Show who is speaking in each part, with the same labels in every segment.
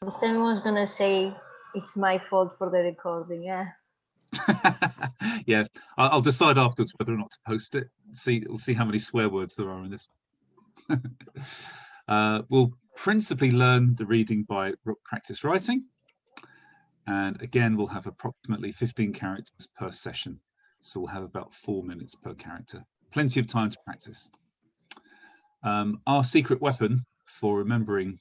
Speaker 1: Someone's gonna say it's my fault for the recording, yeah.
Speaker 2: Yeah, I'll decide afterwards whether or not to post it. We'll see how many swear words there are in this. We'll principally learn the reading by practice writing. And again, we'll have approximately 15 characters per session. So we'll have about 4 minutes per character. Plenty of time to practice. Our secret weapon for remembering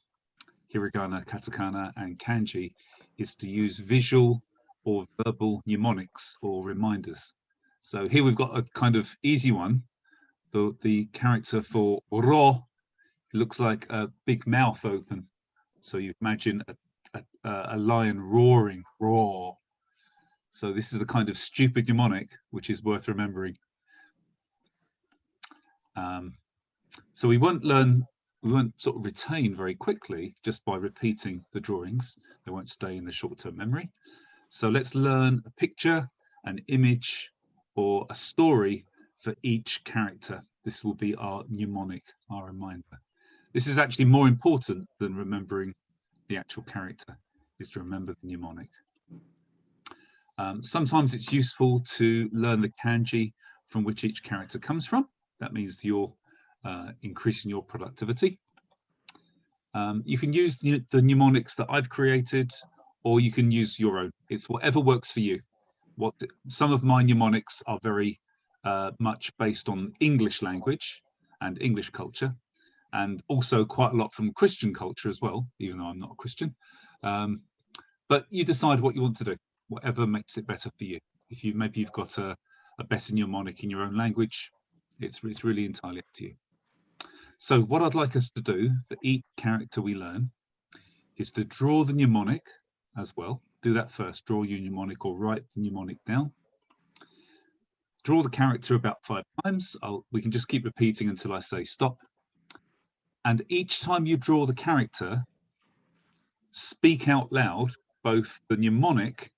Speaker 2: hiragana, katakana, and kanji is to use visual or verbal mnemonics or reminders. So here we've got a kind of easy one. The character for ro looks like a big mouth open. So you imagine a lion roaring, roar. So this is the kind of stupid mnemonic which is worth remembering. So we won't sort of retain very quickly just by repeating the drawings. They won't stay in the short-term memory. So let's learn a picture, an image, or a story for each character. This will be our mnemonic, our reminder. This is actually more important than remembering the actual character, is to remember the mnemonic. Sometimes it's useful to learn the kanji from which each character comes from. That means you're increasing your productivity. You can use the mnemonics that I've created, or you can use your own. It's whatever works for you. Some of my mnemonics are very much based on English language and English culture, and also quite a lot from Christian culture as well, even though I'm not a Christian. But you decide what you want to do, whatever makes it better for you. If maybe you've got a better mnemonic in your own language, it's really entirely up to you. So what I'd like us to do for each character we learn is to draw the mnemonic as well. Do that first, draw your mnemonic or write the mnemonic down. Draw the character about 5 times. We can just keep repeating until I say stop. And each time you draw the character, speak out loud both the mnemonic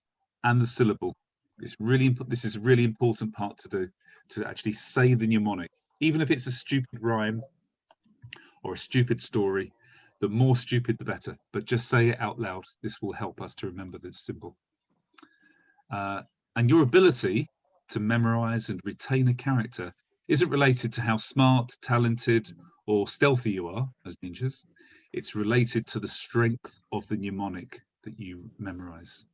Speaker 2: and the syllable. This is a really important part to do, to actually say the mnemonic. Even if it's a stupid rhyme or a stupid story, the more stupid the better, but just say it out loud. This will help us to remember this symbol. And your ability to memorize and retain a character isn't related to how smart, talented, or stealthy you are as ninjas. It's related to the strength of the mnemonic that you memorize.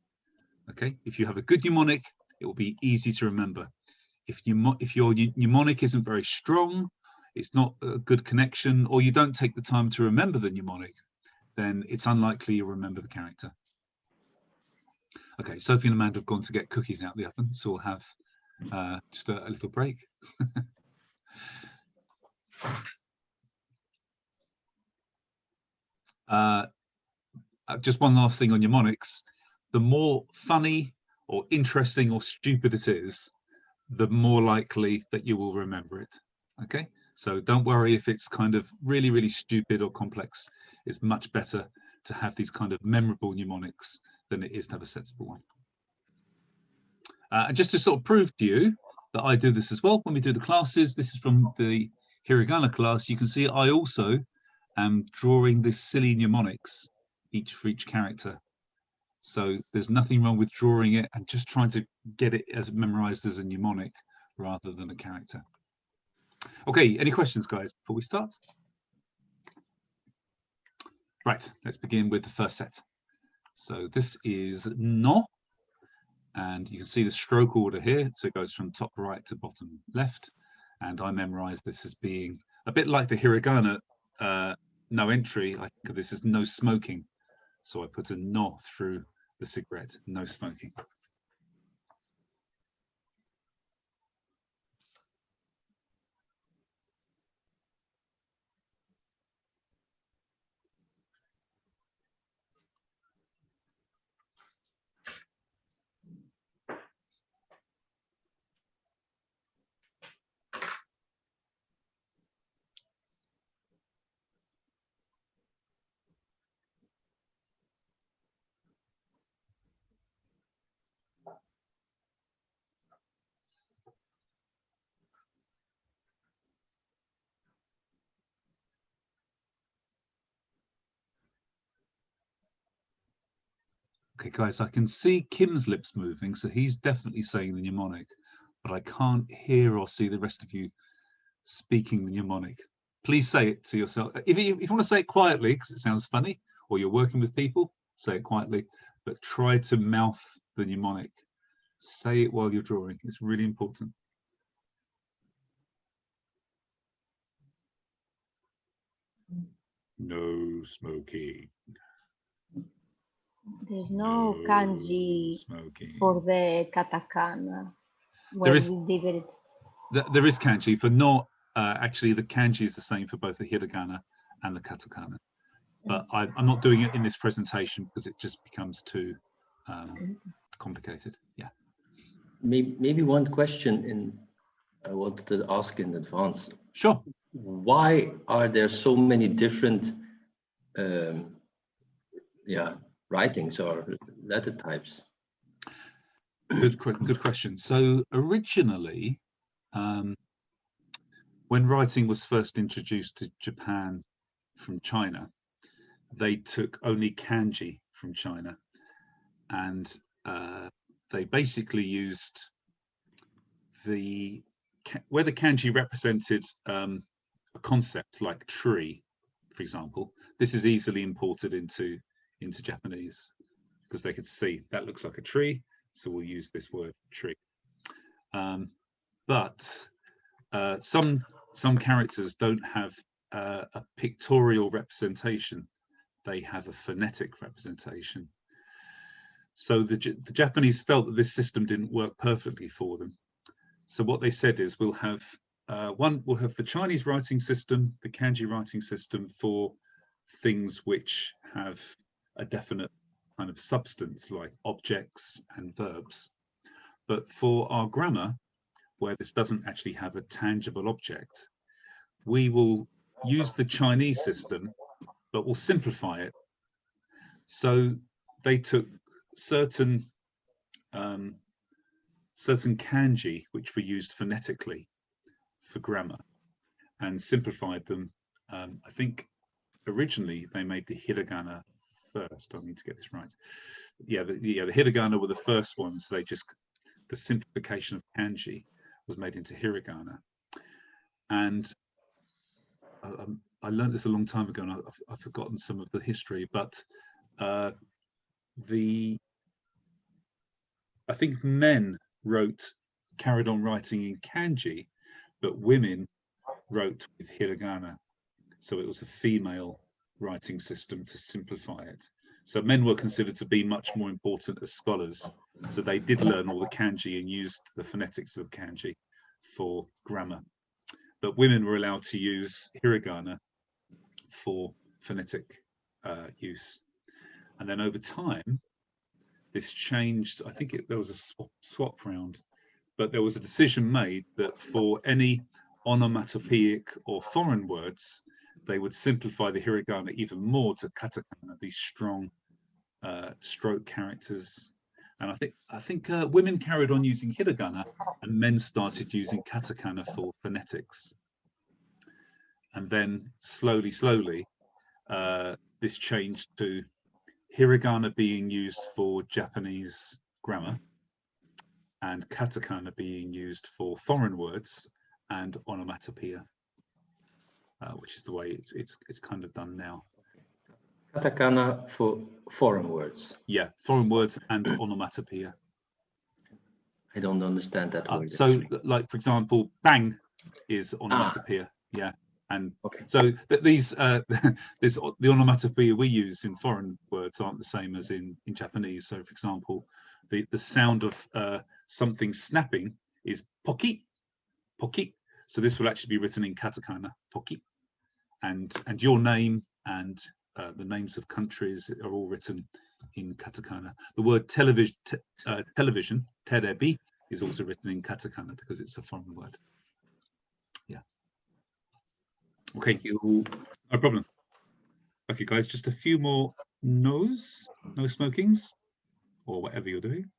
Speaker 2: Okay, if you have a good mnemonic, it will be easy to remember. If your mnemonic isn't very strong, it's not a good connection, or you don't take the time to remember the mnemonic, then it's unlikely you'll remember the character. Okay, Sophie and Amanda have gone to get cookies out of the oven, so we'll have just a little break. Just one last thing on mnemonics. The more funny or interesting or stupid it is, the more likely that you will remember it. Okay, so don't worry if it's kind of really, really stupid or complex. It's much better to have these kind of memorable mnemonics than it is to have a sensible one. And just to sort of prove to you that I do this as well, when we do the classes, this is from the hiragana class, you can see I also am drawing this silly mnemonics for each character. So there's nothing wrong with drawing it and just trying to get it as memorized as a mnemonic rather than a character. Okay, any questions, guys, before we start? Right, let's begin with the first set. So this is no, and you can see the stroke order here. So it goes from top right to bottom left. And I memorized this as being a bit like the hiragana no entry. I think of this as no smoking. So I put a no through the cigarette, no smoking. Okay, guys, I can see Kim's lips moving, so he's definitely saying the mnemonic, but I can't hear or see the rest of you speaking the mnemonic. Please say it to yourself. If you want to say it quietly, because it sounds funny, or you're working with people, say it quietly, but try to mouth the mnemonic. Say it while you're drawing. It's really important. No smoking.
Speaker 1: There's no kanji
Speaker 2: smoking.
Speaker 1: for the katakana
Speaker 2: There
Speaker 1: when
Speaker 2: is,
Speaker 1: we did it.
Speaker 2: there is kanji for not, actually the kanji is the same for both the hiragana and the katakana. But I'm not doing it in this presentation because it just becomes too complicated. Yeah.
Speaker 3: Maybe one question I wanted to ask in advance.
Speaker 2: Sure.
Speaker 3: Why are there so many different writings or letter types?
Speaker 2: Good question. So originally, when writing was first introduced to Japan from China, they took only kanji from China, and they basically used where the kanji represented a concept like tree, for example. This is easily imported into Japanese because they could see that looks like a tree, so we'll use this word tree. But some characters don't have a pictorial representation; they have a phonetic representation. So the Japanese felt that this system didn't work perfectly for them. So what they said is, we'll have the Chinese writing system, the kanji writing system for things which have a definite kind of substance, like objects and verbs. But for our grammar, where this doesn't actually have a tangible object, we will use the Chinese system, but we'll simplify it. So they took certain kanji which were used phonetically for grammar and simplified them. I think originally they made the hiragana first. I need to get this right. Yeah, the hiragana were the first ones. So the simplification of kanji was made into hiragana. And I learned this a long time ago, and I've forgotten some of the history, but I think men carried on writing in kanji, but women wrote with hiragana. So it was a female writing system to simplify it. So men were considered to be much more important as scholars. So they did learn all the kanji and used the phonetics of kanji for grammar. But women were allowed to use hiragana for phonetic use. And then over time, this changed. I think there was a swap round, but there was a decision made that for any onomatopoeic or foreign words, they would simplify the hiragana even more to katakana, these strong stroke characters. And I think women carried on using hiragana, and men started using katakana for phonetics. And then slowly, this changed to hiragana being used for Japanese grammar, and katakana being used for foreign words and onomatopoeia, which is the way it's kind of done now.
Speaker 3: Katakana for foreign words.
Speaker 2: Yeah, foreign words and onomatopoeia.
Speaker 3: I don't understand that word.
Speaker 2: So,
Speaker 3: actually.
Speaker 2: like for example, bang is onomatopoeia. Yeah, and
Speaker 3: okay.
Speaker 2: So these the onomatopoeia we use in foreign words aren't the same as in Japanese. So, for example, the sound of something snapping is poki, poki. So this will actually be written in katakana, poki, and your name and the names of countries are all written in katakana. The word television, terebi, is also written in katakana because it's a foreign word. Yeah. Okay, no problem. Okay, guys, just a few more no's, no smokings, or whatever you're doing.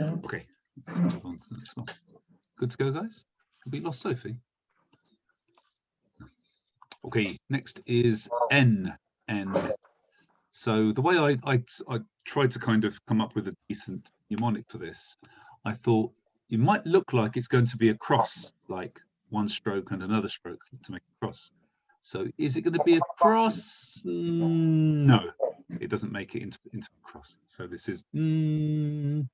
Speaker 2: Okay, let's move on to the next one. Good to go, guys? Have we lost Sophie? Okay, next is N. N. So the way I tried to kind of come up with a decent mnemonic for this, I thought it might look like it's going to be a cross, like one stroke and another stroke to make a cross. So is it going to be a cross? No, it doesn't make it into a cross. So this is no.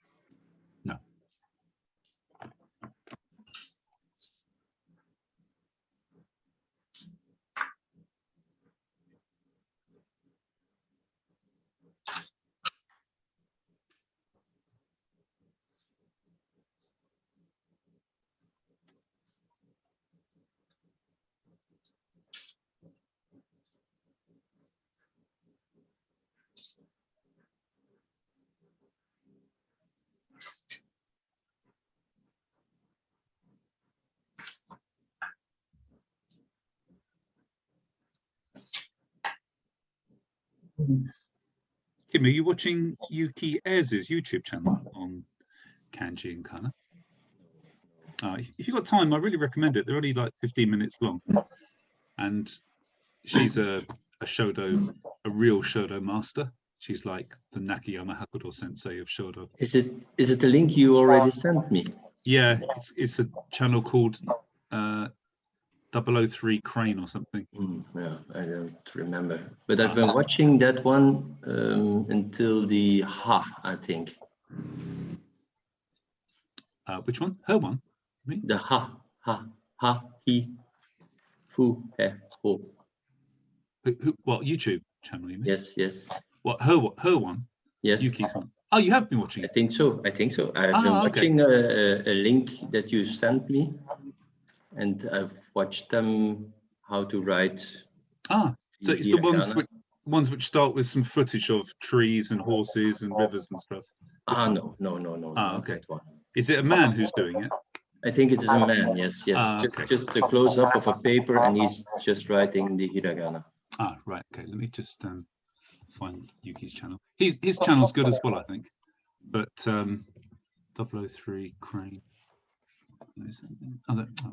Speaker 2: Kim, are you watching Yuki Ayres' YouTube channel on kanji and kana? If you've got time, I really recommend it. They're only like 15 minutes long. And she's a shodo, a real shodo master. She's like the Nakayama Hakudo sensei of shodo.
Speaker 3: Is it the link you already sent me?
Speaker 2: Yeah, it's a channel called 003 Crane or something.
Speaker 3: Yeah, I don't remember. But I've been watching that one until the ha, I think.
Speaker 2: Which one? Her one? Me?
Speaker 3: The ha, he, fu, he, ho.
Speaker 2: What YouTube channel you mean?
Speaker 3: Yes.
Speaker 2: What her one?
Speaker 3: Yes.
Speaker 2: Yuki's one. Oh, you have been watching it.
Speaker 3: I think so. I've been watching a link that you sent me, and I've watched them how to write.
Speaker 2: So it's the ones which start with some footage of trees and horses and rivers and stuff.
Speaker 3: No.
Speaker 2: Okay.
Speaker 3: That one.
Speaker 2: Is it a man who's doing it?
Speaker 3: I think it is a man. Yes.
Speaker 2: Okay.
Speaker 3: Just a close up of a paper, and he's just writing the hiragana.
Speaker 2: Right. Okay. Let me just find Yuki's channel. His channel's good as well, I think. But 003 Crane. It's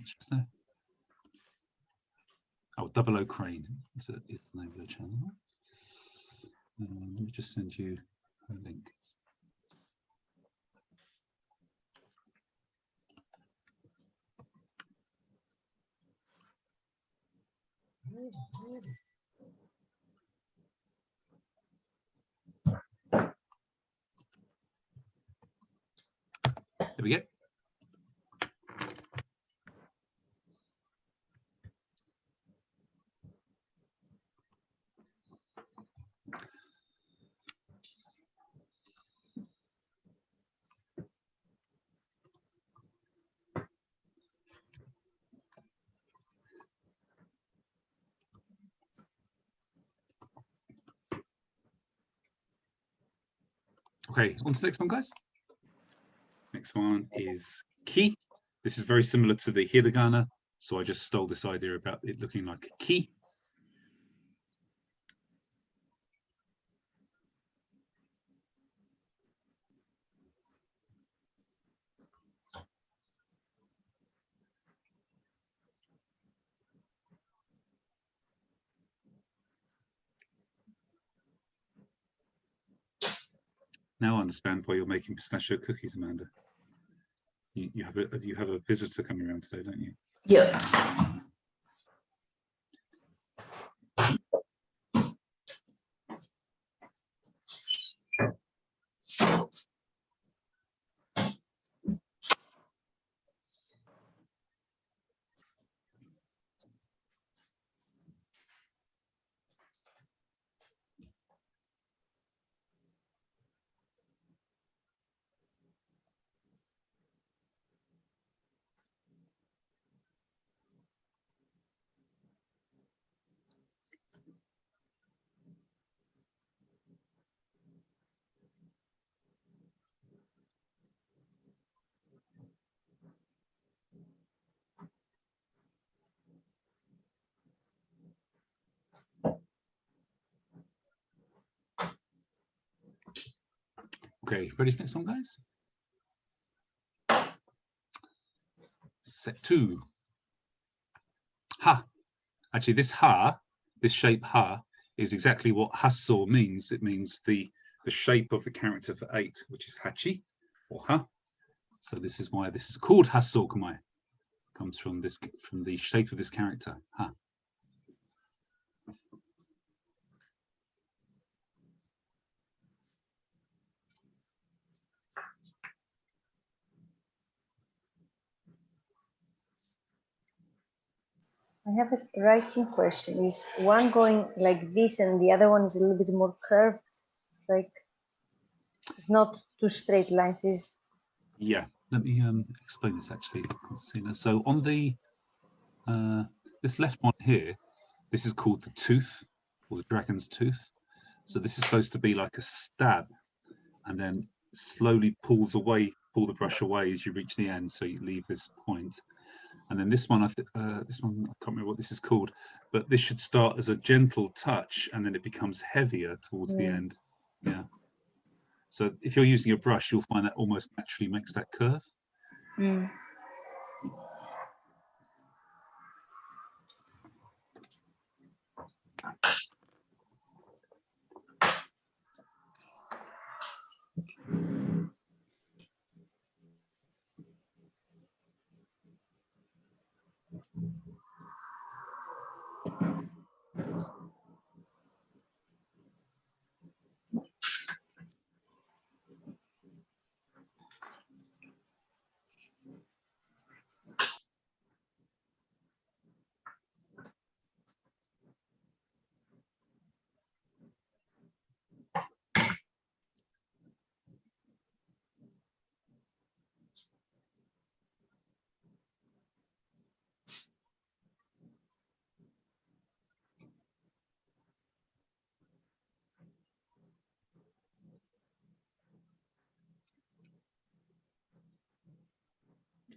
Speaker 2: just there. Oh, 00 Crane is the name of the channel. Let me just send you a link. There we go. Okay, on to the next one, guys. Next one is ki. This is very similar to the hiragana, so I just stole this idea about it looking like a key. Now I understand why you're making pistachio cookies, Amanda. You have a visitor coming around today, don't you?
Speaker 4: Yeah.
Speaker 2: Okay, ready for next one, guys? Set 2. Ha. Actually, this ha, this shape ha, is exactly what hasso means. It means the shape of the character for 8, which is hachi or ha. So this is why this is called hasso kumai. Comes from the shape of this character ha.
Speaker 1: I have a writing question. Is one going like this and the other one is a little bit more curved? It's like it's not two straight lines. Is
Speaker 2: Yeah, let me explain this actually, Christina. So on the this left one here, this is called the tooth or the dragon's tooth. So this is supposed to be like a stab, and then slowly pull the brush away as you reach the end, so you leave this point. And then this one, this one, I can't remember what this is called, but this should start as a gentle touch, and then it becomes heavier towards the end. Yeah. So if you're using a brush, you'll find that almost naturally makes that curve.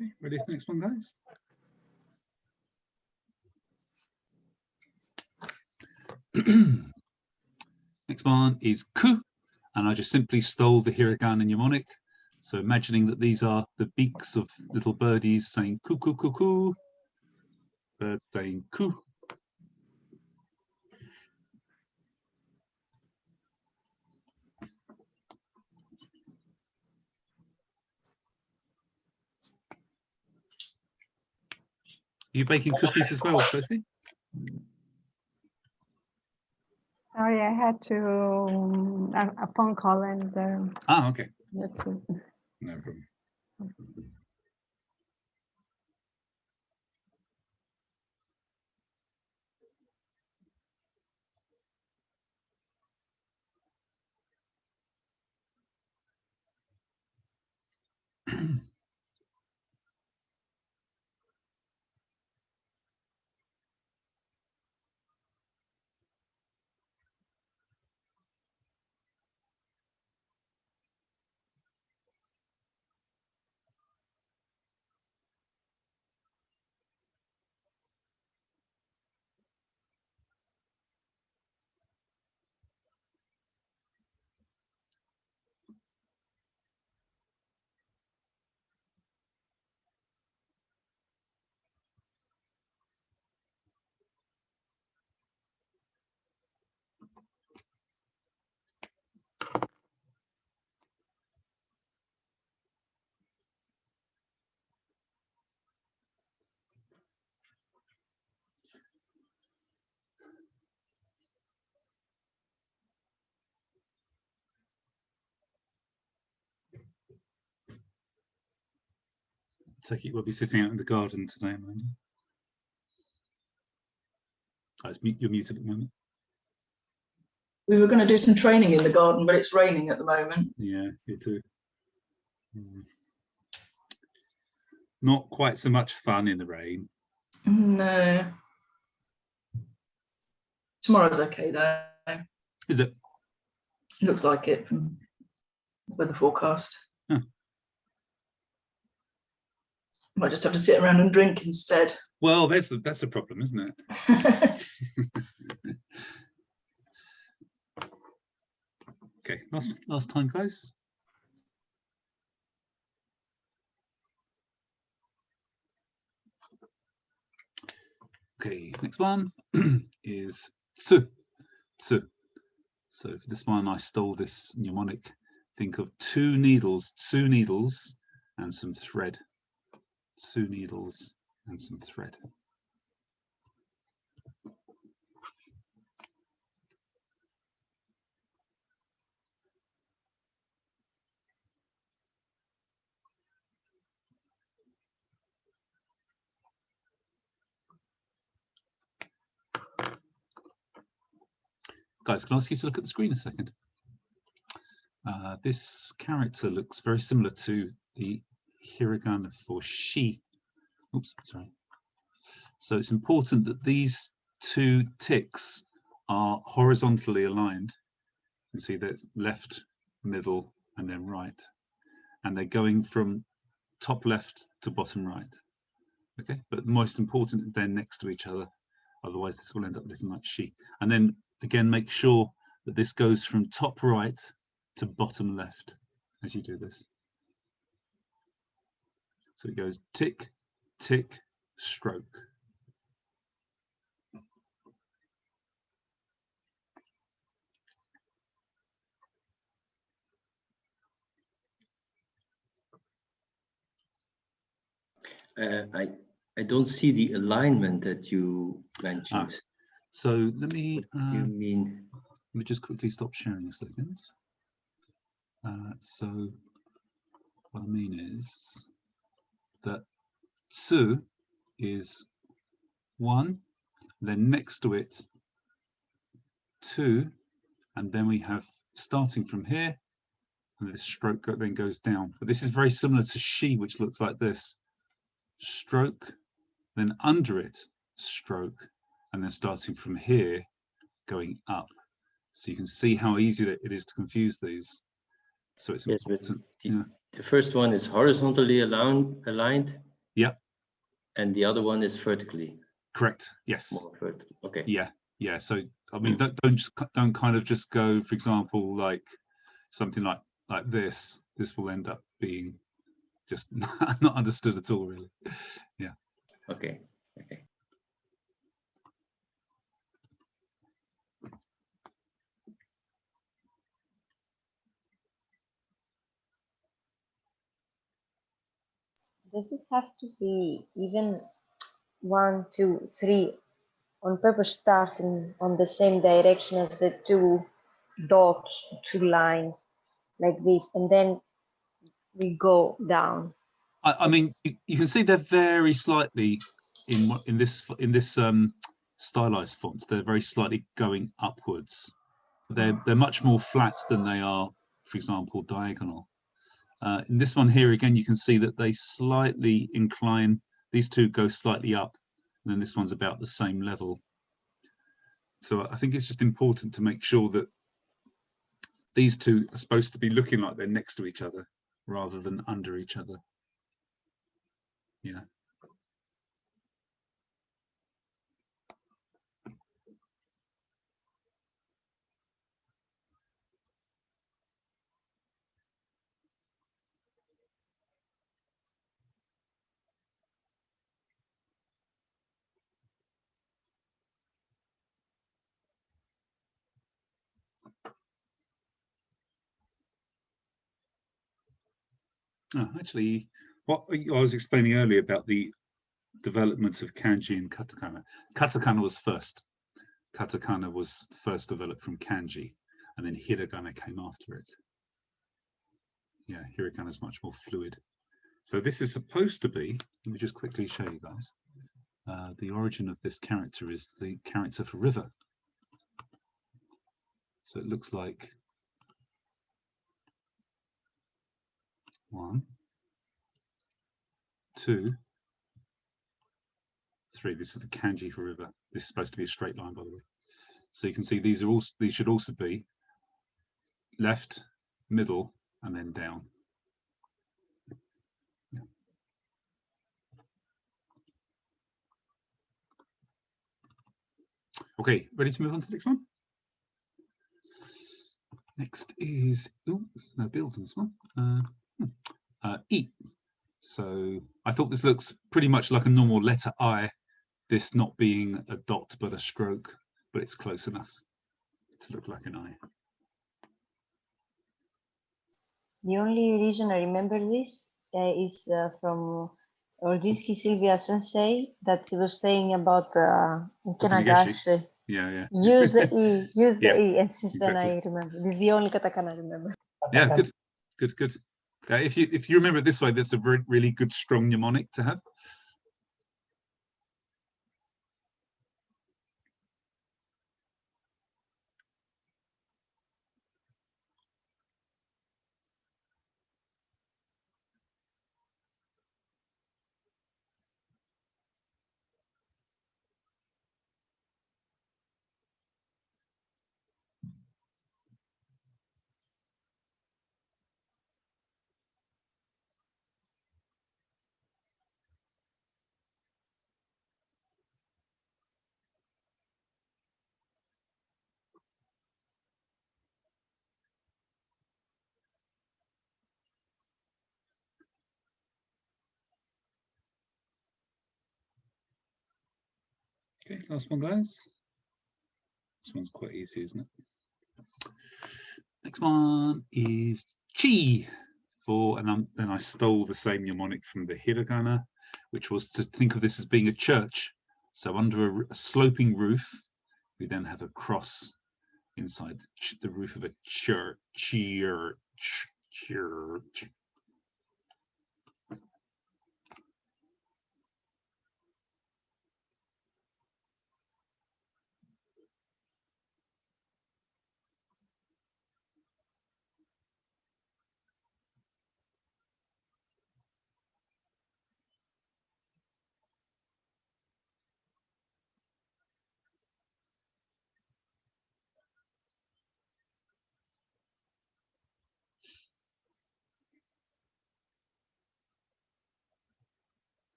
Speaker 2: Okay, ready for the next one, guys? Next one is ku, and I just simply stole the hiragana mnemonic. So imagining that these are the beaks of little birdies saying ku ku ku ku, bird saying ku. Are you baking cookies as well, Sophie?
Speaker 4: Sorry, I had to a phone call and
Speaker 2: Okay.
Speaker 4: that's it.
Speaker 2: No problem. Take it we'll be sitting out in the garden today, Amanda. Oh, you're muted at the moment.
Speaker 5: We were going to do some training in the garden, but it's raining at the moment.
Speaker 2: Yeah, you too. Not quite so much fun in the rain.
Speaker 5: No. Tomorrow's okay though.
Speaker 2: Is it?
Speaker 5: Looks like it from weather forecast.
Speaker 2: Huh.
Speaker 5: Might just have to sit around and drink instead.
Speaker 2: Well, that's the problem, isn't it? Okay, last time, guys. Okay, next one is tsu. Tsu. So for this one, I stole this mnemonic. Think of two needles, and some thread. 2 needles and some thread. Guys, can I ask you to look at the screen a second? This character looks very similar to the hiragana for she. Oops, sorry. So it's important that these 2 ticks are horizontally aligned. You can see that left, middle, and then right. And they're going from top left to bottom right. Okay, but most important is they're next to each other. Otherwise, this will end up looking like she. And then again, make sure that this goes from top right to bottom left as you do this. So it goes tick, tick, stroke.
Speaker 3: I don't see the alignment that you mentioned.
Speaker 2: So let me.
Speaker 3: What do you mean?
Speaker 2: Let me just quickly stop sharing a second. So what I mean is that tsu is 1, then next to it 2, and then we have starting from here, and this stroke then goes down. But this is very similar to she, which looks like this: stroke, then under it stroke, and then starting from here going up. So you can see how easy it is to confuse these. So it's important.
Speaker 3: The first one is horizontally aligned.
Speaker 2: Yeah.
Speaker 3: And the other one is vertically.
Speaker 2: Correct. Yes.
Speaker 3: More vertical. Okay.
Speaker 2: Yeah. Yeah. So I mean, don't kind of just go, for example, like something like this. This will end up being just not understood at all, really. Yeah.
Speaker 3: Okay. Okay.
Speaker 1: Does it have to be even 1, 2, 3 on purpose starting on the same direction as the 2 dots, 2 lines like this, and then we go down?
Speaker 2: I mean, you can see they're very slightly in this stylized font. They're very slightly going upwards. They're much more flat than they are, for example, diagonal. In this one here, again, you can see that they slightly incline. These 2 go slightly up, and then this one's about the same level. So I think it's just important to make sure that these 2 are supposed to be looking like they're next to each other rather than under each other. Yeah. Actually, what I was explaining earlier about the development of kanji and katakana. Katakana was first. Katakana was first developed from kanji, and then hiragana came after it. Yeah, hiragana is much more fluid. So this is supposed to be, let me just quickly show you guys. The origin of this character is the character for river. So it looks like 1, 2, 3. This is the kanji for river. This is supposed to be a straight line, by the way. So you can see these should also be left, middle, and then down. Yeah. Okay, ready to move on to the next one? Next is, oh, no build on this one. E. So I thought this looks pretty much like a normal letter I, this not being a dot but a stroke, but it's close enough to look like an eye.
Speaker 1: The only reason I remember this is from Ordinsky Sylvia Sensei, that she was saying about Kenagashi.
Speaker 2: Yeah.
Speaker 1: Use the E, use the
Speaker 2: Yeah,
Speaker 1: E, and since then
Speaker 2: exactly.
Speaker 1: I remember. This is the only katakana I remember.
Speaker 2: Yeah, good. If you remember it this way, that's a really good strong mnemonic to have. Okay, last one, guys. This one's quite easy, isn't it? Next one is chi. Then I stole the same mnemonic from the hiragana, which was to think of this as being a church. So under a sloping roof, we then have a cross inside the roof of a church. Church.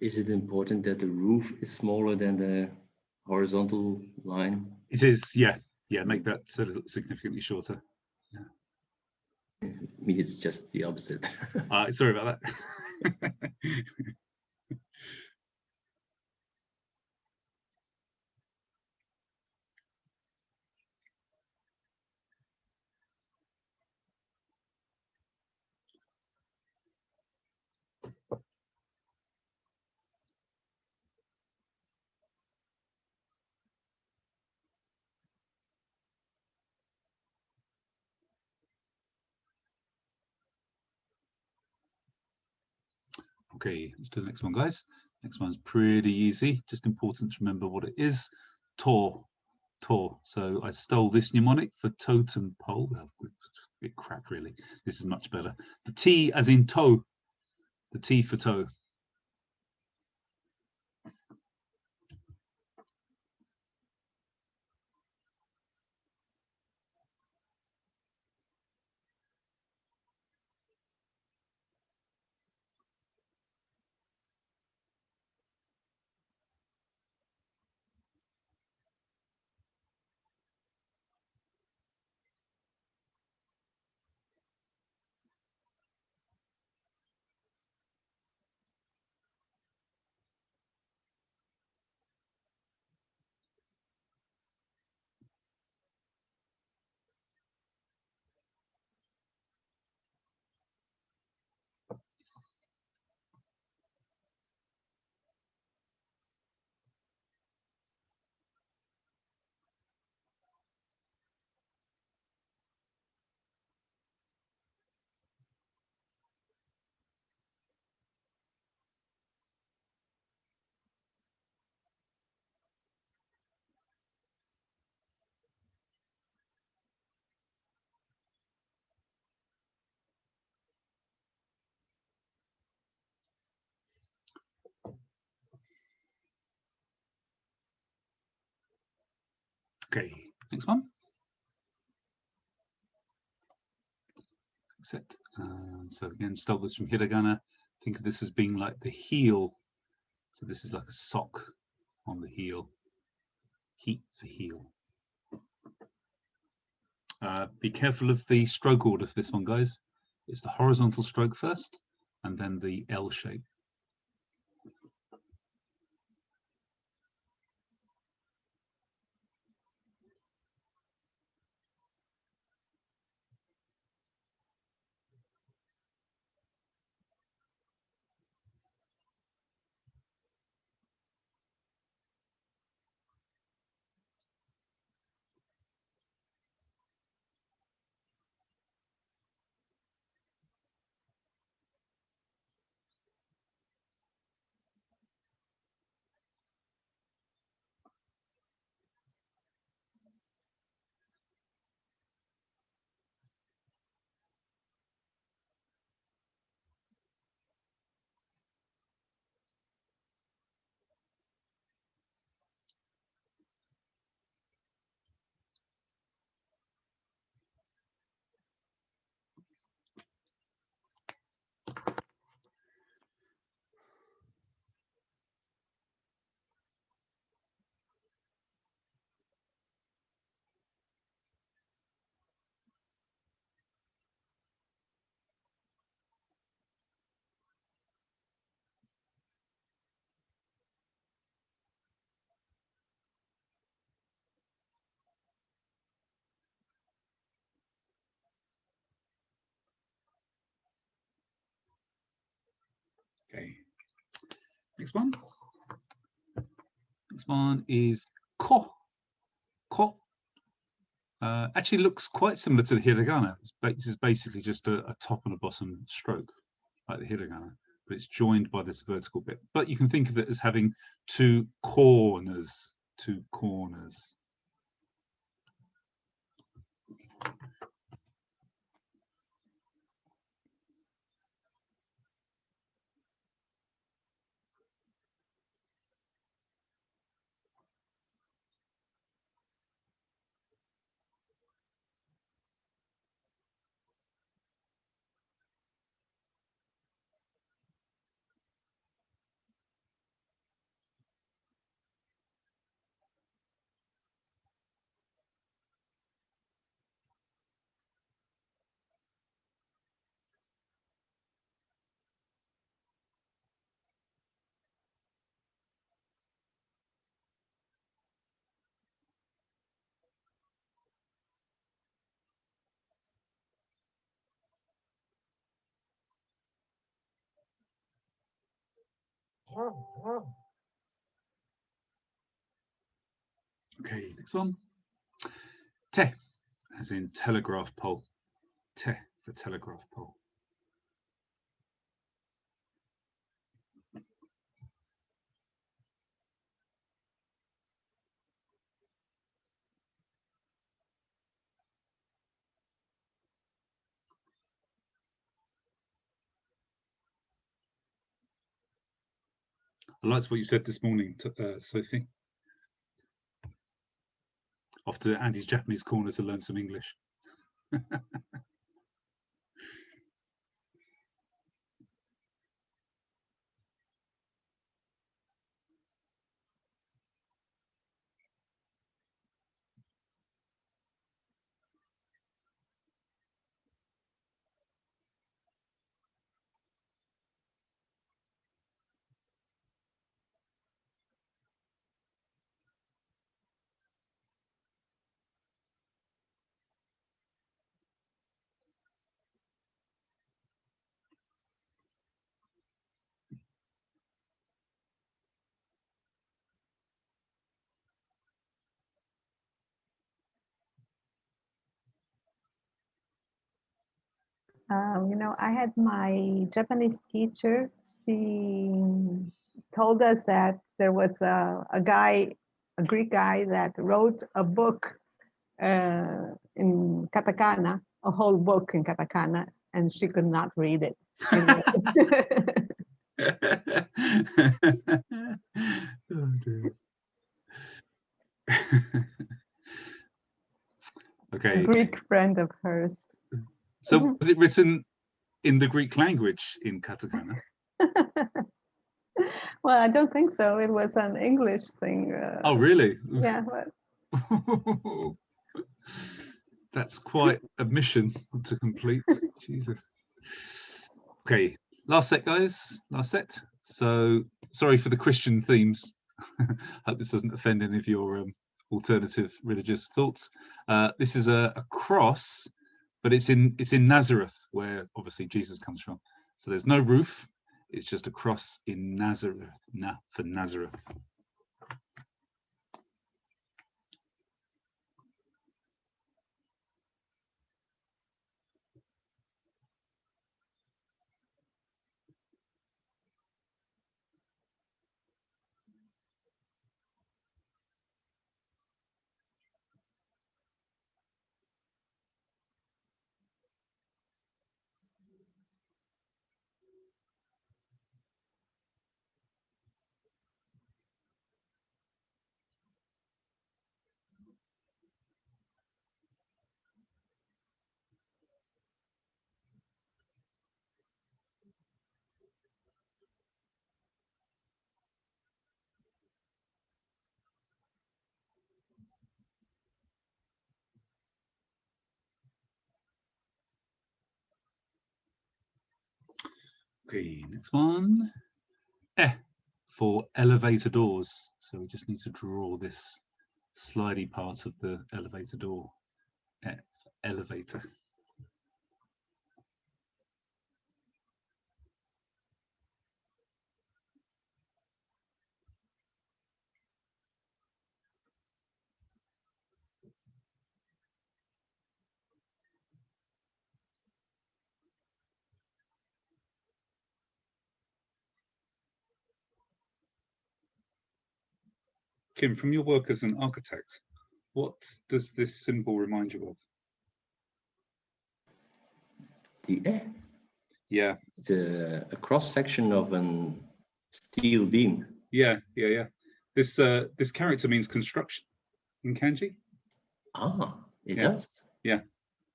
Speaker 3: Is it important that the roof is smaller than the horizontal line?
Speaker 2: It is, yeah. Make that significantly shorter.
Speaker 3: Me, it's just the opposite.
Speaker 2: Sorry about that. Okay, let's do the next one, guys. Next one's pretty easy, just important to remember what it is. Tor. So I stole this mnemonic for totem pole. Well, a bit crap, really. This is much better. The T as in toe. The T for toe. Okay, next one. Set. So again, stole this from hiragana. Think of this as being like the heel. So this is like a sock on the heel. Heat for heel. Be careful of the stroke order for this one, guys. It's the horizontal stroke first, and then the L shape. Okay. Next one. Next one is ko. Ko. Actually looks quite similar to the hiragana. This is basically just a top and a bottom stroke, like the hiragana, but it's joined by this vertical bit. But you can think of it as having two corners. Two corners. Okay, next one. Te, as in telegraph pole. Te for telegraph pole. I liked what you said this morning, Sophie. Off to Andy's Japanese corner to learn some English.
Speaker 4: You know, I had my Japanese teacher. She told us that there was a guy, a Greek guy, that wrote a book in Katakana, a whole book in Katakana, and she could not read it.
Speaker 2: Oh dear. Okay.
Speaker 4: A Greek friend of hers.
Speaker 2: So was it written in the Greek language in Katakana?
Speaker 4: Well, I don't think so. It was an English thing.
Speaker 2: Oh, really?
Speaker 4: Yeah. But
Speaker 2: That's quite a mission to complete. Jesus. Okay, last set, guys. Last set. So sorry for the Christian themes. Hope this doesn't offend any of your alternative religious thoughts. This is a cross, but it's in Nazareth, where obviously Jesus comes from. So there's no roof. It's just a cross in Nazareth. For Nazareth. Okay, next one. For elevator doors. So we just need to draw this slidey part of the elevator door. For elevator. Kim, from your work as an architect, what does this symbol remind you of?
Speaker 3: The
Speaker 2: Yeah.
Speaker 3: It's a cross section of a steel beam.
Speaker 2: Yeah. This character means construction in kanji.
Speaker 3: Ah, it does.
Speaker 2: Yeah.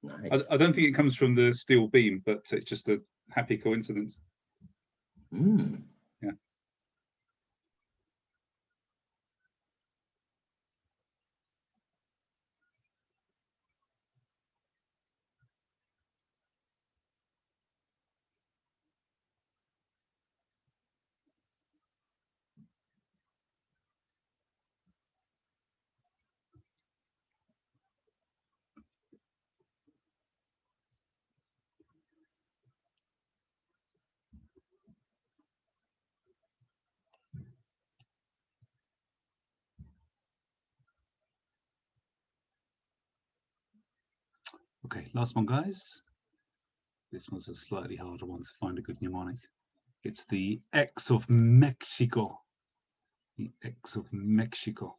Speaker 3: Nice.
Speaker 2: I don't think it comes from the steel beam, but it's just a happy coincidence.
Speaker 3: Mm.
Speaker 2: Yeah. Okay, last one, guys. This one's a slightly harder one to find a good mnemonic. It's the X of Mexico. The X of Mexico.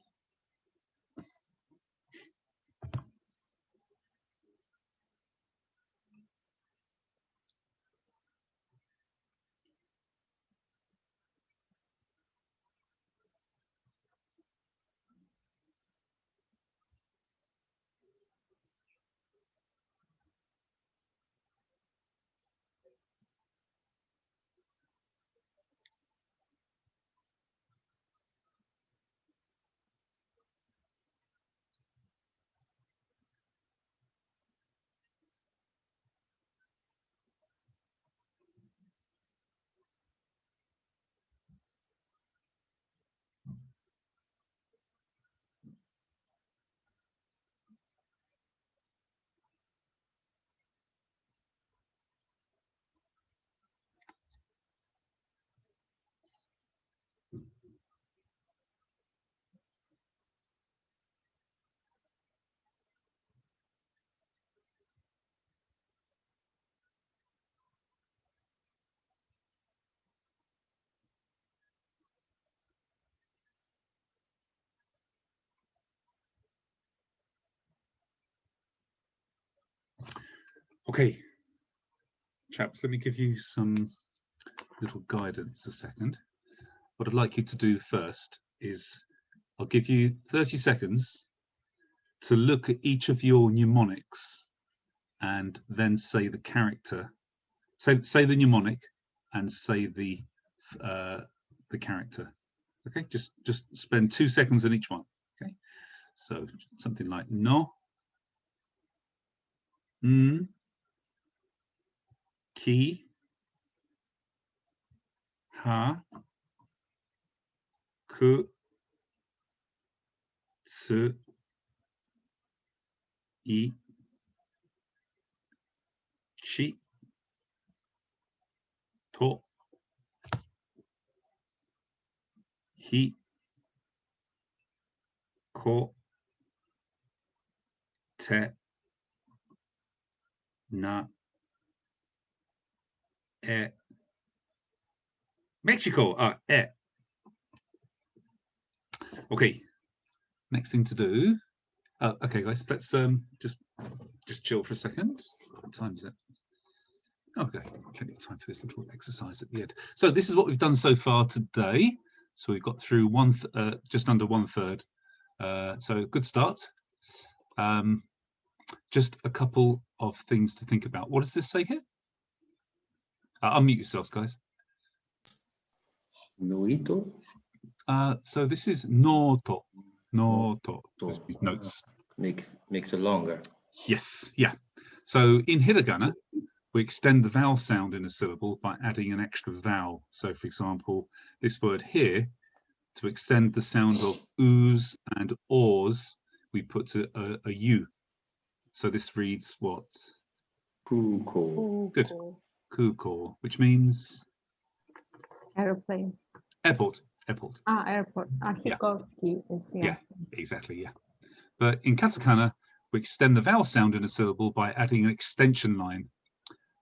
Speaker 2: Okay, chaps, let me give you some little guidance a second. What I'd like you to do first is I'll give you 30 seconds to look at each of your mnemonics and then say the character. Say the mnemonic and say the character. Okay, just spend 2 seconds on each one. Okay, so something like no, ki, ha, ku, tsu, I, chi, to, hi, ko, te, na, e. Mexico, e. Okay, next thing to do. Okay, guys, let's just chill for a second. What time is it? Okay, plenty of time for this little exercise at the end. So this is what we've done so far today. So we've got through just under 1/3. So good start. Just a couple of things to think about. What does this say here? Unmute yourselves, guys.
Speaker 3: Noito.
Speaker 2: So this is noto. Noto. This is notes.
Speaker 3: Makes it longer.
Speaker 2: Yes, yeah. So in hiragana, we extend the vowel sound in a syllable by adding an extra vowel. So for example, this word here, to extend the sound of oos and oars, we put a u. So this reads what?
Speaker 3: Kuko.
Speaker 2: Good. Kuko, which means?
Speaker 4: Airplane.
Speaker 2: Airport. Airport.
Speaker 4: Airport. Hikoki.
Speaker 2: Yeah, exactly, yeah. But in katakana, we extend the vowel sound in a syllable by adding an extension line.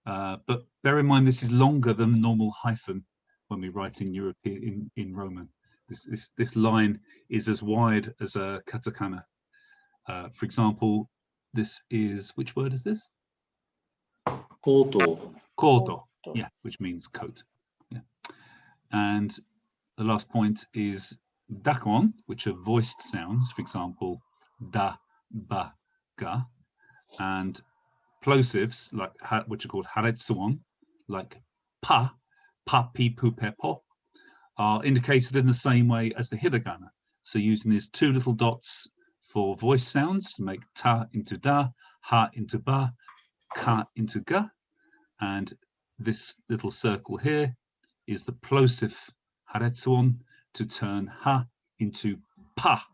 Speaker 2: But bear in mind, this is longer than normal hyphen when we write in European, in Roman. This line is as wide as a katakana. For example, this is, which word is this?
Speaker 3: Koto.
Speaker 2: Koto, yeah, which means coat. Yeah. And the last point is dakon, which are voiced sounds, for example, da, ba, ga, and plosives, like which are called haretsuon, like pa, pi, pu, pe, po, are indicated in the same way as the hiragana. So using these two little dots for voice sounds to make ta into da, ha into ba, ka into ga, and this little circle here is the plosive haretsuon to turn ha into pa,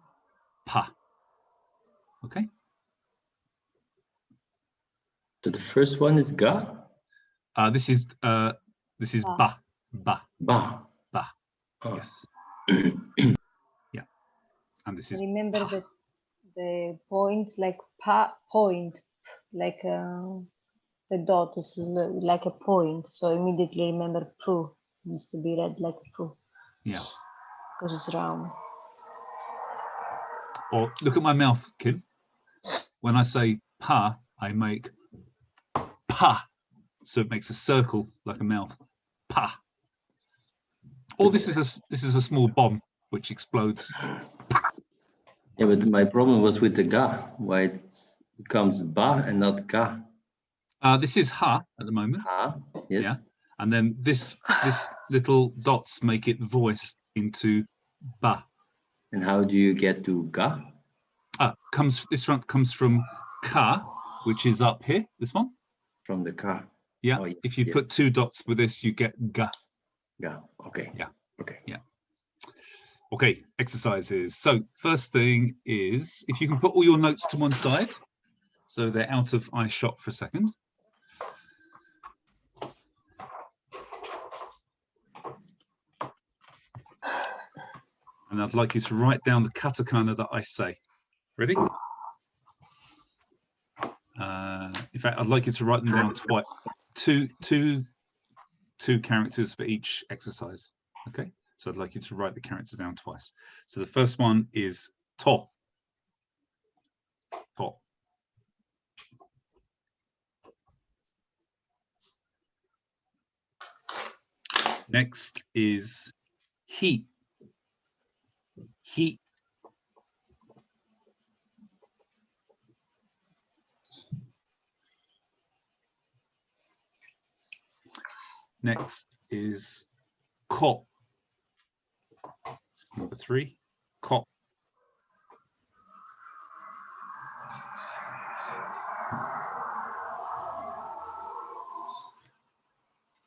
Speaker 2: pa. Okay.
Speaker 3: So the first one is ga.
Speaker 2: This is ba, ba,
Speaker 3: Ba.
Speaker 2: ba. Oh. Yes. Yeah. And this is.
Speaker 1: Remember pa. That the points like pa point, like the dot is like a point. So immediately remember pu needs to be read like pu.
Speaker 2: Yeah.
Speaker 1: Because it's round.
Speaker 2: Or look at my mouth, Kim. When I say pa, I make pa. So it makes a circle like a mouth. Pa. Or this is a small bomb which explodes.
Speaker 3: Yeah, but my problem was with the ga. Why it becomes ba and not ga.
Speaker 2: This is ha at the moment.
Speaker 3: Ha, yes.
Speaker 2: Yeah. And then this little dots make it voiced into ba.
Speaker 3: And how do you get to ga?
Speaker 2: This one comes from ka, which is up here. This one.
Speaker 3: From the ka.
Speaker 2: Yeah.
Speaker 3: Oh, yes,
Speaker 2: if you put two dots with this, you get ga.
Speaker 3: Ga. Okay.
Speaker 2: Yeah.
Speaker 3: Okay.
Speaker 2: Yeah. Okay. Exercises. So first thing is, if you can put all your notes to one side, so they're out of eye shot for a second. And I'd like you to write down the katakana that I say. Ready? In fact, I'd like you to write them down twice. Two characters for each exercise. Okay, so I'd like you to write the characters down twice. So the first one is to. To. Next is he. He. Next is ko. Number 3, ko.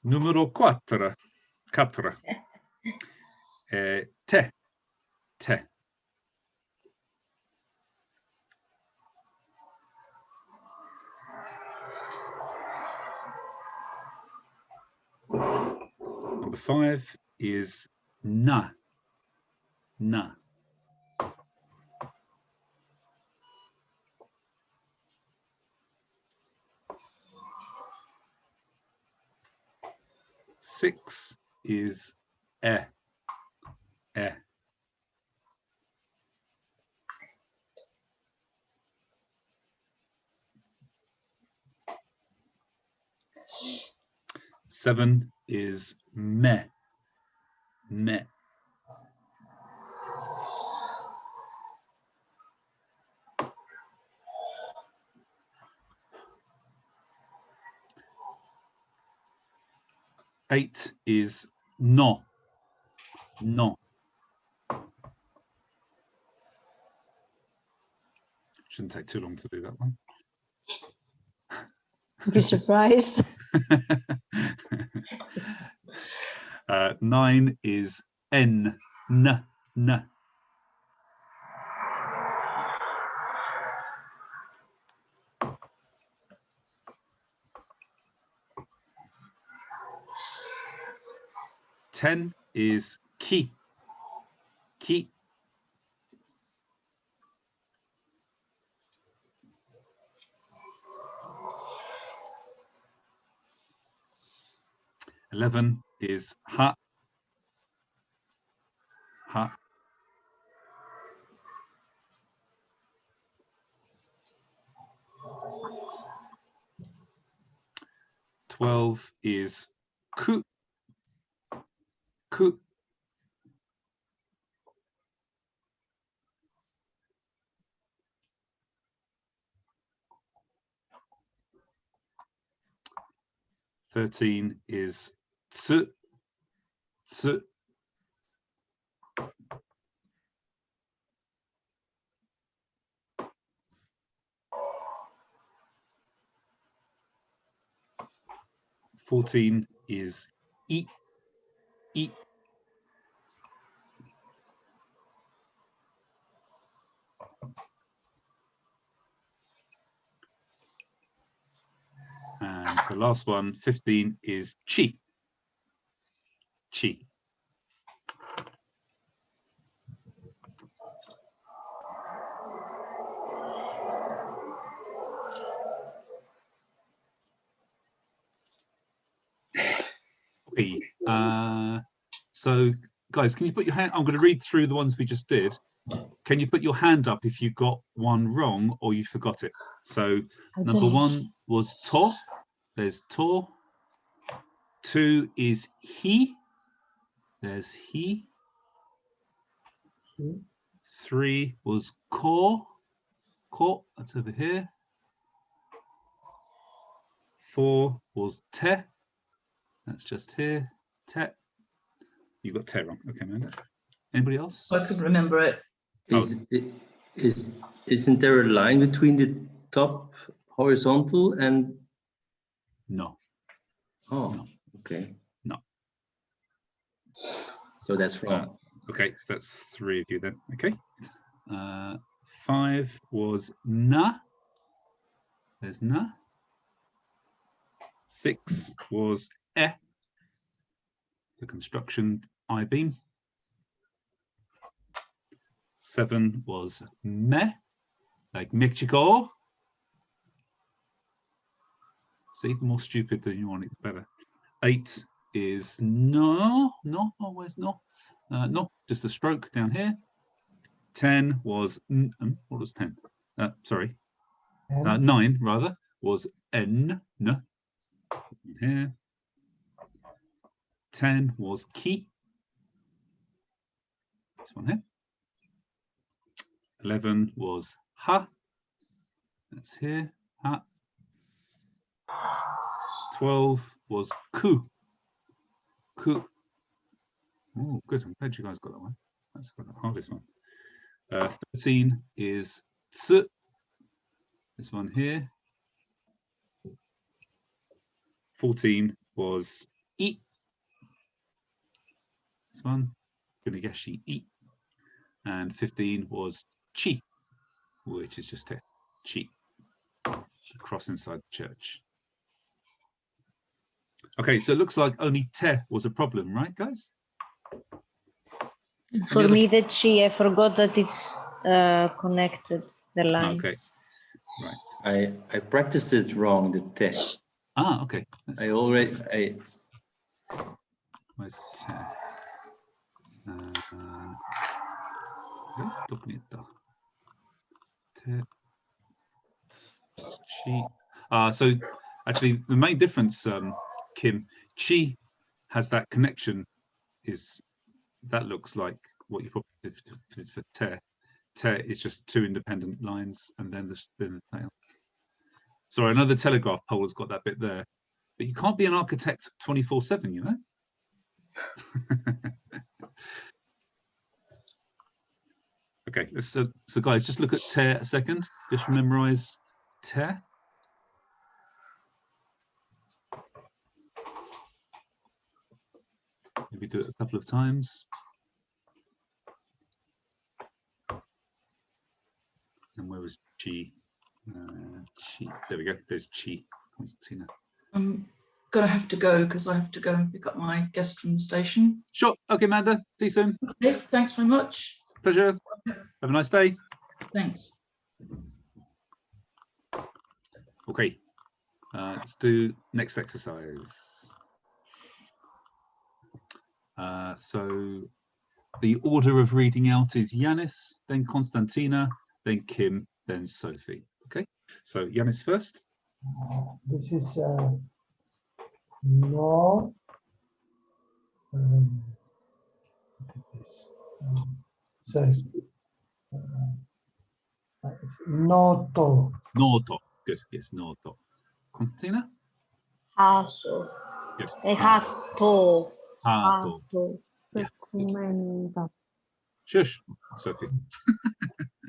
Speaker 2: Numero 4. Te. Te. Number 5 is na. Na. Six is e. E. Seven is me. Me. Eight is no. No. Shouldn't take too long to do that one.
Speaker 1: Be surprised.
Speaker 2: 9 is n. N. N. Ten is ki. Ki. Eleven is ha. Ha. 12 is ku. Ku. 13 is tsu. Tsu. 14 is I. I. And the last one, 15, is chi. Chi. Okay. So, guys, can you put your hand? I'm going to read through the ones we just did. Can you put your hand up if you got one wrong or you forgot it? So, number 1 was to. There's to. 2 is he. There's he. 3 was ko. Ko. That's over here. 4 was te. That's just here. Te. You got te wrong. Okay, Amanda. Anybody else?
Speaker 5: I couldn't remember it.
Speaker 3: Isn't there a line between the top horizontal and?
Speaker 2: No.
Speaker 3: Oh,
Speaker 2: no.
Speaker 3: Okay.
Speaker 2: No.
Speaker 3: So that's wrong.
Speaker 2: Okay, so that's 3 of you then. Okay. 5 was na. There's na. 6 was e. The construction I-beam. 7 was me, like Mexico. See, the more stupid than you want it, the better. 8 is no. No, oh, where's no? No, just a stroke down here. 10 was, what was 10? Sorry, 9 rather, was n. Here. 10 was ki. This one here. 11 was ha. That's here. Ha. 12 was ku. ku. Oh, good. I'm glad you guys got that one. That's the hardest one. 13 is tsu. This one here. 14 was I. This one, Gunageshi I. And 15 was chi, which is just te, chi. The cross inside the church. Okay, so it looks like only te was a problem, right, guys?
Speaker 1: For me, the chi, I forgot that it's connected, the line.
Speaker 2: Okay, right.
Speaker 3: I practiced it wrong, the te.
Speaker 2: Ah, okay.
Speaker 3: Where's
Speaker 2: te? Te. Chi. So actually, the main difference, Kim, chi has that connection. That looks like what you probably did for te. Te is just two independent lines, and then the tail. Sorry, another telegraph pole has got that bit there, but you can't be an architect 24/7, you know. Okay, so guys, just look at te a second. Just memorize te. Maybe do it a couple of times. And where was chi? Chi. There we go. There's chi. Constantina.
Speaker 5: I'm gonna have to go because I have to go and pick up my guest from the station.
Speaker 2: Sure. Okay, Amanda. See you soon.
Speaker 5: Okay, thanks very much.
Speaker 2: Pleasure. Have a nice day.
Speaker 5: Thanks.
Speaker 2: Okay. Let's do next exercise. So the order of reading out is Yanis, then Constantina, then Kim, then Sophie. Okay. So Yanis first.
Speaker 6: This is no. Sorry. Noto.
Speaker 2: Noto. Good. Yes, noto. Constantina.
Speaker 1: Haso.
Speaker 2: Good.
Speaker 1: Hato.
Speaker 2: Hato. Yeah.
Speaker 4: Documento.
Speaker 2: Shush, Sophie.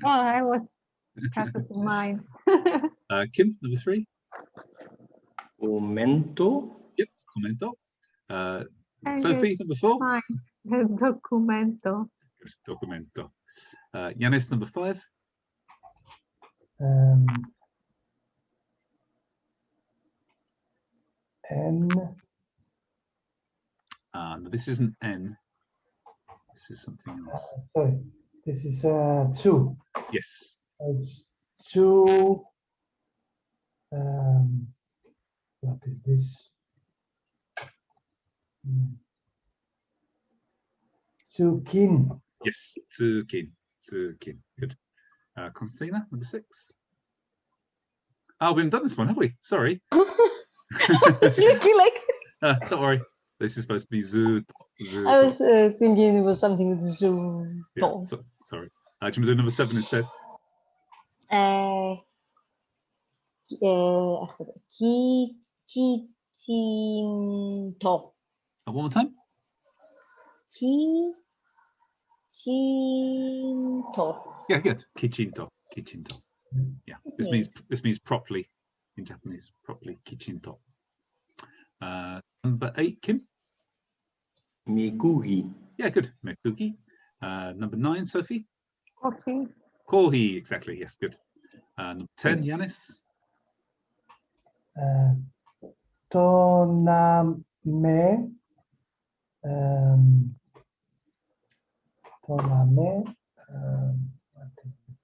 Speaker 4: Oh, I was practicing mine.
Speaker 2: Kim, number 3.
Speaker 3: Momento.
Speaker 2: Yep, commento. Sophie, number 4.
Speaker 4: Mine. Documento.
Speaker 2: Yes, documento. Yanis, number 5.
Speaker 6: N.
Speaker 2: No, this isn't N. This is something else.
Speaker 6: Sorry, this is 2.
Speaker 2: Yes.
Speaker 6: It's 2. What is this? 2 kin.
Speaker 2: Yes, tsukin. Tsukin. Good. Constantina, number 6. Oh, we haven't done this one, have we? Sorry.
Speaker 1: It's looking like.
Speaker 2: Don't worry. This is supposed to be zu.
Speaker 1: I was thinking it was something with zoom.
Speaker 2: Yeah, sorry. Do you want to do number 7 instead?
Speaker 1: Kichinto.
Speaker 2: One more time.
Speaker 1: Kichinto.
Speaker 2: Yeah, good. Kichinto. Kichinto. Yeah. This means properly in Japanese. Properly. Kichinto. Number 8, Kim.
Speaker 3: Mikugi.
Speaker 2: Yeah, good. Mekugi. Number 9, Sophie.
Speaker 4: Coffee.
Speaker 2: Kohi, exactly. Yes, good. Number 10, Yanis.
Speaker 6: Toname. Toname. What is this?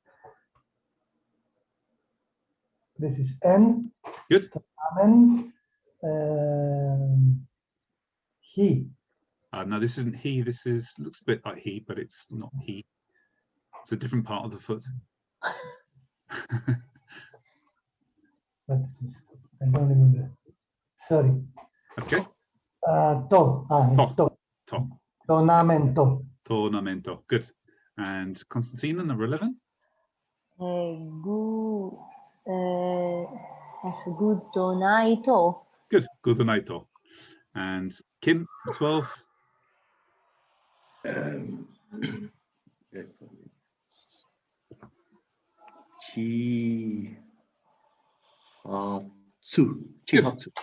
Speaker 6: This is N.
Speaker 2: Good.
Speaker 6: Tonamen. He.
Speaker 2: No, this isn't he. This looks a bit like he, but it's not he. It's a different part of the foot.
Speaker 6: What is this? I don't remember. Sorry.
Speaker 2: That's okay.
Speaker 6: To. It's to.
Speaker 2: To.
Speaker 6: Tonamento.
Speaker 2: Tornamento. Good. And Constantina, number 11.
Speaker 1: That's good donaito.
Speaker 2: Good. Godonaito. And Kim, 12.
Speaker 3: That's Chihatsu.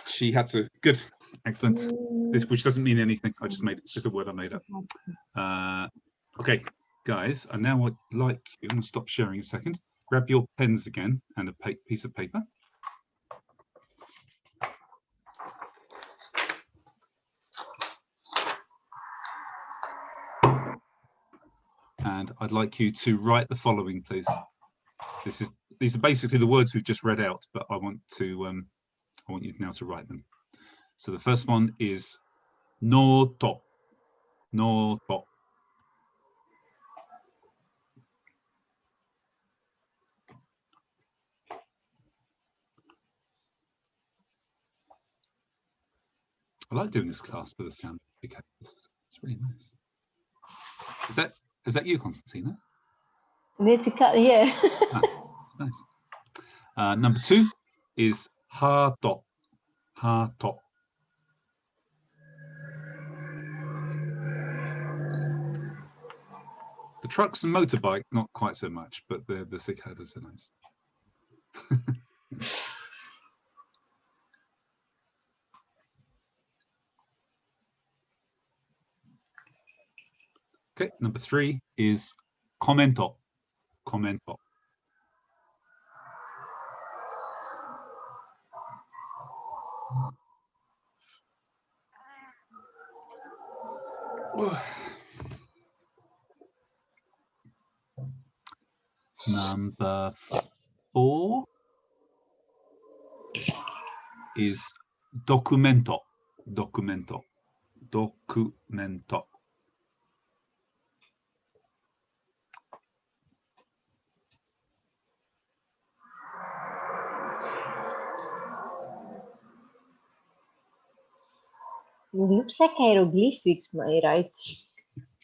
Speaker 2: Chihatsu. Good. Excellent. This, which doesn't mean anything. I just made it. It's just a word I made up. Okay, guys. I now would like you. I'm going to stop sharing a second. Grab your pens again and a piece of paper. And I'd like you to write the following, please. These are basically the words we've just read out, but I want you now to write them. So the first one is no to. No to. I like doing this class with the sound. It's really nice. Is that you, Constantina?
Speaker 1: Yeah.
Speaker 2: That's nice. Number 2 is hato. Hato. The trucks and motorbike, not quite so much, but the cicadas are nice. Okay, number 3 is commento. Commento. Number 4 is documento. Documento. Documento.
Speaker 1: It looks like hieroglyphics, my right?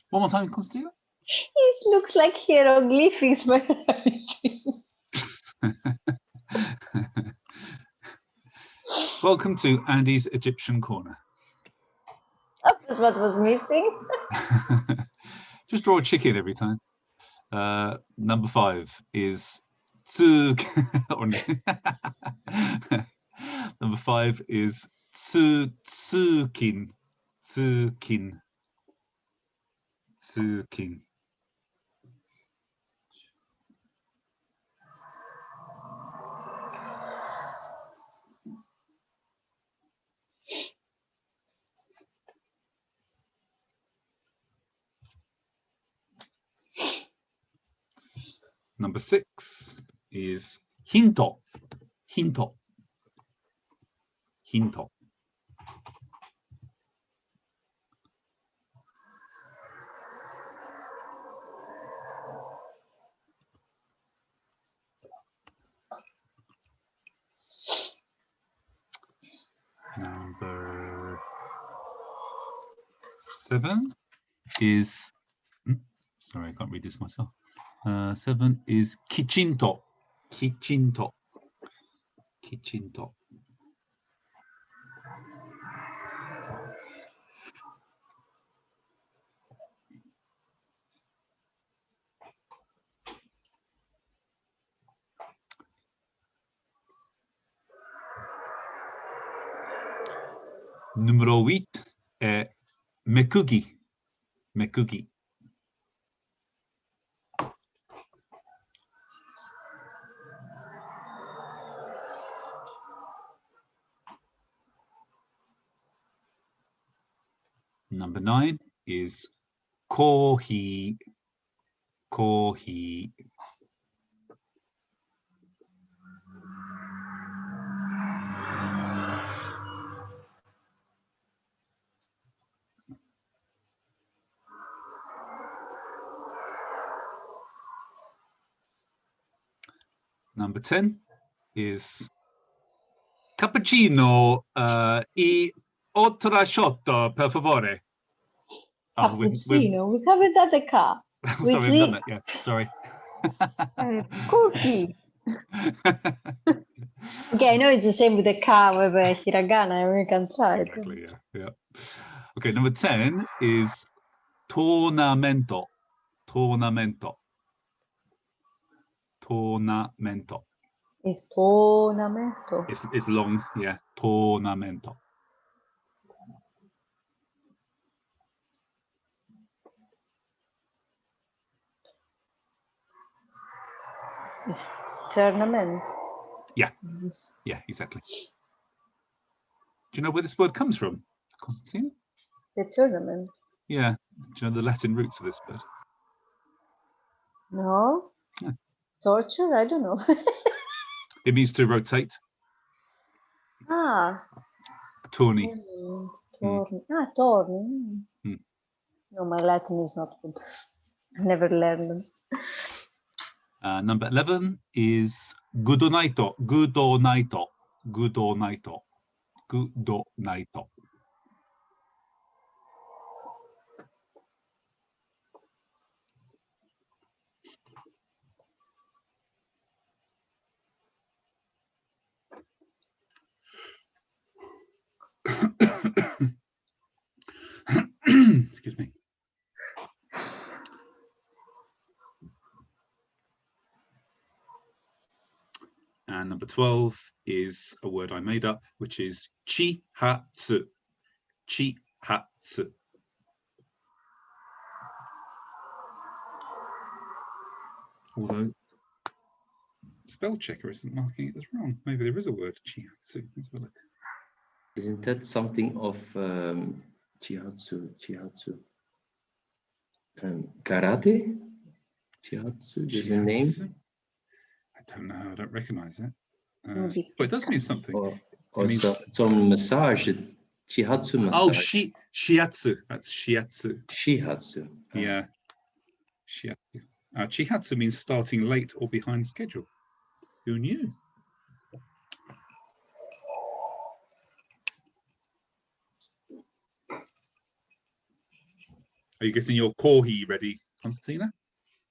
Speaker 2: One more time, Constantina.
Speaker 1: It looks like hieroglyphics, my right?
Speaker 2: Welcome to Andy's Egyptian Corner.
Speaker 1: That was what was missing.
Speaker 2: Just draw a chicken every time. Number 5 is tsuk. Number 5 is tsukin. Tsukin. Tsukin. Number 6 is hinto. Hinto. Hinto. Number 7 is, sorry, I can't read this myself. 7 is kichinto. Kichinto. Kichinto. Numero 8 è mekugi. Mekugi. Number 9 is kohi. Kohi. Number 10 is cappuccino e otra shot, per favore.
Speaker 1: Cappuccino. We haven't done the car.
Speaker 2: Sorry, we've done that. Yeah, sorry.
Speaker 4: Cookie.
Speaker 1: Okay, I know it's the same with the ka with a hiragana, and we can try it.
Speaker 2: Exactly, yeah. Okay, number 10 is tornamento. Tornamento. Tornamento.
Speaker 1: It's tornamento.
Speaker 2: It's long, yeah. Tornamento.
Speaker 1: It's tournament.
Speaker 2: Yeah. Yeah, exactly. Do you know where this word comes from, Constantine?
Speaker 1: The tournament.
Speaker 2: Yeah. Do you know the Latin roots of this word?
Speaker 1: No.
Speaker 2: Yeah.
Speaker 1: Torture? I don't know.
Speaker 2: It means to rotate.
Speaker 1: Ah.
Speaker 2: Tourney.
Speaker 1: Torni. Ah, torni. No, my Latin is not good. I never learned them.
Speaker 2: Number 11 is gudonaito. Gudonaito. Gudonaito. Gudonaito. Excuse me. And number 12 is a word I made up, which is chihatsu. Chihatsu. Although spell checker isn't marking it as wrong. Maybe there is a word chihatsu. Let's have a look.
Speaker 3: Isn't that something of chihatsu? Karate? Chihatsu is a name?
Speaker 2: I don't know. I don't recognize it.
Speaker 1: Maybe
Speaker 2: But it does mean something.
Speaker 3: Or
Speaker 2: means-
Speaker 3: some massage, chihatsu massage.
Speaker 2: Oh, shiatsu. That's shiatsu.
Speaker 3: Shihatsu.
Speaker 2: Yeah. Shiatsu. Chihatsu means starting late or behind schedule. Who knew? Are you getting your kohi ready, Constantina?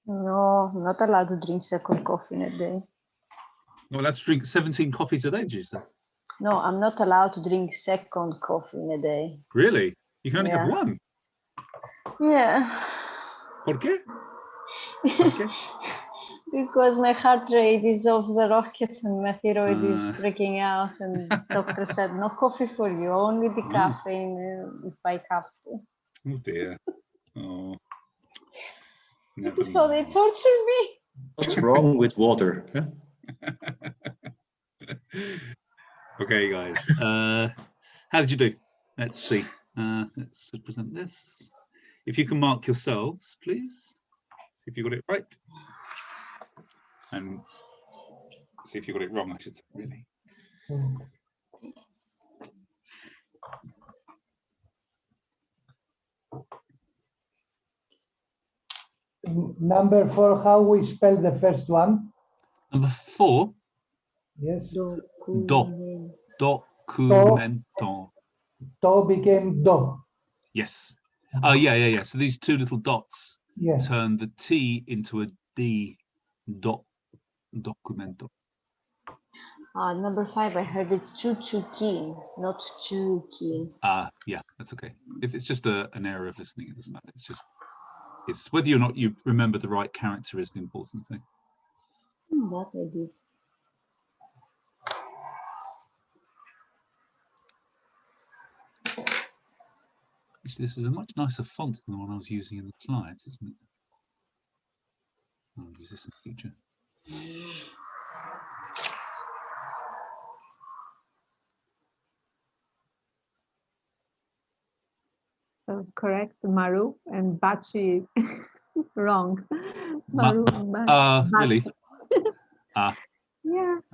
Speaker 1: No, I'm not allowed to drink second coffee in a day.
Speaker 2: Well, let's drink 17 coffees a day, did you say?
Speaker 1: No, I'm not allowed to drink second coffee in a day.
Speaker 2: Really? You can only have
Speaker 1: Yeah.
Speaker 2: one?
Speaker 1: Yeah.
Speaker 2: ¿Por qué? ¿Por qué?
Speaker 1: Because my heart rate is off the rocket and my thyroid is
Speaker 2: Ah.
Speaker 1: freaking out, and doctor said no coffee for you, only the caffeine if I have to.
Speaker 2: Oh dear. Oh. Never
Speaker 1: So they
Speaker 2: mind.
Speaker 1: torture me.
Speaker 3: What's wrong with water? Huh?
Speaker 2: Okay, guys. How did you do? Let's see. Let's present this. If you can mark yourselves, please. See if you got it right. And see if you got it wrong, I should say, really.
Speaker 6: Number 4, how we spell the first one?
Speaker 2: Number 4,
Speaker 6: Yes.
Speaker 2: documento.
Speaker 6: To became do.
Speaker 2: Yes. Oh, yeah. So these two little dots
Speaker 6: Yeah.
Speaker 2: turn the T into a D. Documento.
Speaker 1: Number 5, I heard it's too keen, not too keen.
Speaker 2: Yeah, that's okay. If it's just an error of listening, it doesn't matter. It's whether or not you remember the right character is the important thing.
Speaker 1: That I did.
Speaker 2: Actually, this is a much nicer font than the one I was using in the slides, isn't it? I'll use this in the future.
Speaker 4: So correct, Maru and Bachi wrong. Maru and
Speaker 2: Really?
Speaker 4: Yeah.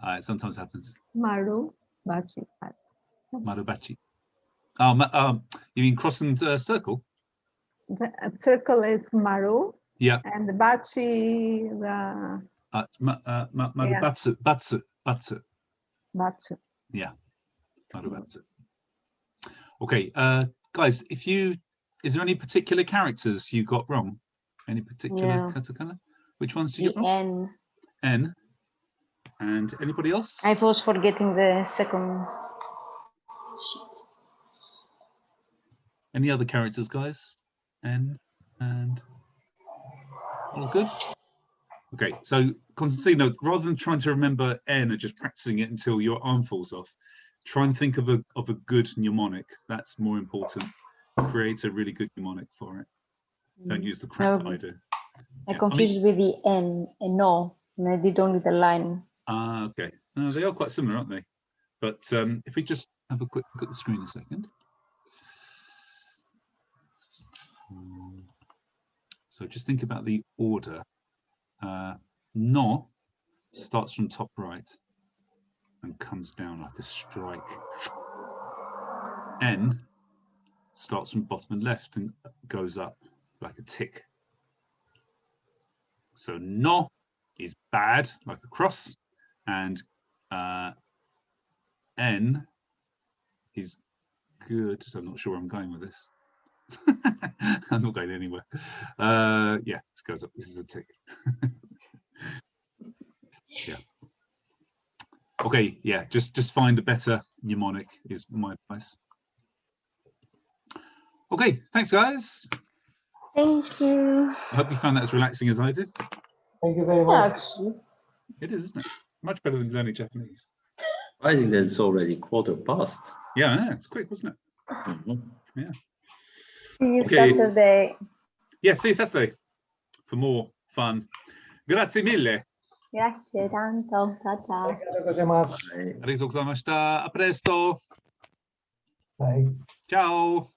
Speaker 2: It sometimes happens.
Speaker 4: Maru, Bachi.
Speaker 2: Marubachi. You mean cross and circle?
Speaker 4: The circle is Maru.
Speaker 2: Yeah.
Speaker 4: And the Bachi, the
Speaker 2: Marubatsu. Batsu.
Speaker 4: Bachi.
Speaker 2: Yeah. Marubatsu. Okay, guys, is there any particular characters you got wrong? Any particular katakana? Which ones did you get wrong?
Speaker 1: N.
Speaker 2: And anybody else?
Speaker 1: I was forgetting the second sheet.
Speaker 2: Any other characters, guys? N and all good? Okay, so Constantino, rather than trying to remember N and just practicing it until your arm falls off, try and think of a good mnemonic. That's more important. Create a really good mnemonic for it. Don't use the crap that I do.
Speaker 1: I confused with the N and no, and I did only the line.
Speaker 2: Ah, okay. They are quite similar, aren't they? But if we just have a quick look at the screen a second. So just think about the order. No starts from top right and comes down like a strike. N starts from bottom and left and goes up like a tick. So no is bad, like a cross, and N is good. So I'm not sure where I'm going with this. I'm not going anywhere. Yeah, this goes up. This is a tick. Yeah. Okay. Yeah. Just find a better mnemonic is my advice. Okay. Thanks, guys.
Speaker 1: Thank you.
Speaker 2: I hope you found that as relaxing as I did.
Speaker 6: Thank you very
Speaker 1: Yeah,
Speaker 6: much.
Speaker 1: actually.
Speaker 2: It is, isn't it? Much better than learning Japanese.
Speaker 3: I think that it's already 15:15.
Speaker 2: Yeah, it's quick, wasn't it?
Speaker 3: Mhm.
Speaker 2: Yeah.
Speaker 1: See you
Speaker 2: Okay.
Speaker 1: Saturday.
Speaker 2: Yeah, see you Saturday for more fun. Grazie mille.
Speaker 1: Grazie tanto. Ciao.
Speaker 6: Arigatou gozaimasu.
Speaker 3: Bye.
Speaker 2: Arigatou gozaimashita. A presto.
Speaker 6: Bye.
Speaker 2: Ciao.